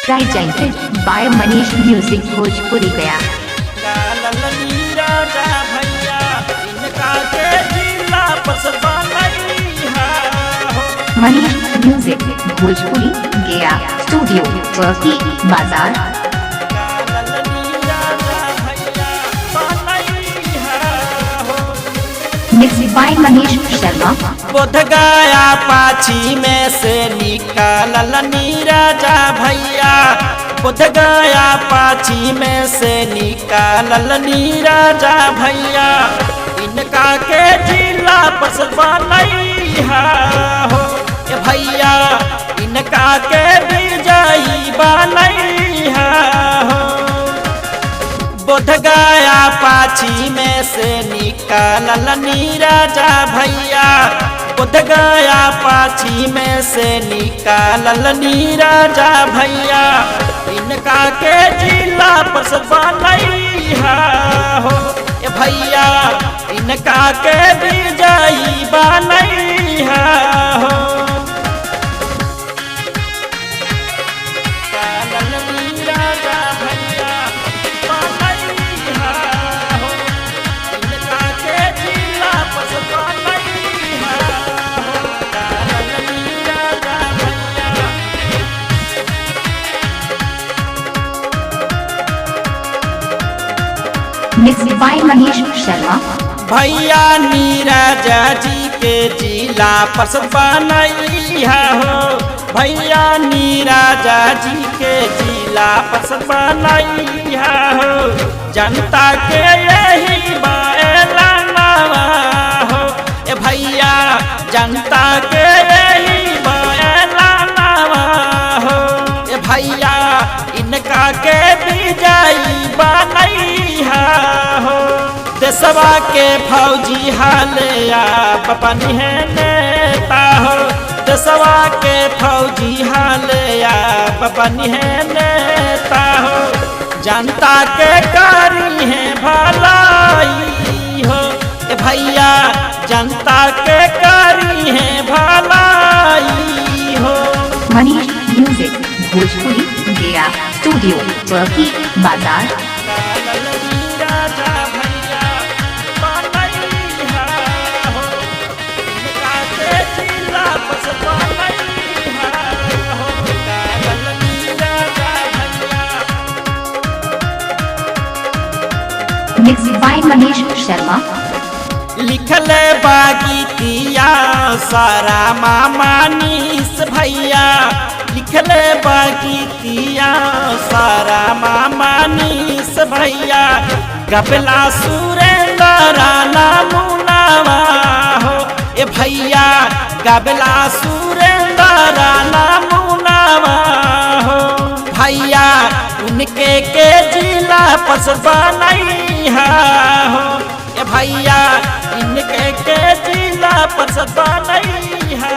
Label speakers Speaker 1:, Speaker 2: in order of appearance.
Speaker 1: presented by Manish Music Bhojpuri Gaya. Manish Music Bhojpuri Gaya Studio Turkey Bazaar. Mixed by Manish Sharma.
Speaker 2: बोध गया पाछी में से निकालल नीराजा भैया, बोध गया पाछी में से निकालल नीराजा भैया, इनका के जिला बस बनैहा हो ए भैया, इनका के विजयी बनैहा हो। बोध गया पाछी में से निकालल नीराजा भैया, बोध गया पाछी में से निकालल नीराजा भैया, इनका के जिला पर बनैहा हो ए भैया, इनका के विजयी बनैहा हो।
Speaker 1: Mixed by Manish Sharma.
Speaker 2: भैया नीराजा जी के जिला पसंद बनैहा हो, भैया नीराजा जी के जिला पसंद बनैहा हो। जनता के यही बाएलाना हो ए भैया, जनता के यही बाएलाना हो ए भैया, इनका के विजयी बनैहा हो। देशवा के फौजी हाले आप बनी है नेता हो, देशवा के फौजी हाले आप बनी है नेता हो। जनता के करी है भलाई हो ए भैया, जनता के करी है भलाई हो।
Speaker 1: Manish Music Bhojpuri Gaya Studio Turkey Bazaar. Mixed by Manish Sharma.
Speaker 2: लिखल बागीतिया सारा मामा नीस भैया, लिखल बागीतिया सारा मामा नीस भैया, गबला सुरेंद्र नमुनावा हो ए भैया, गबला सुरेंद्र नमुनावा हो भैया, उनके के जिला पस बनैहा हो ए भैया, इनके के जिला पस बनैहा।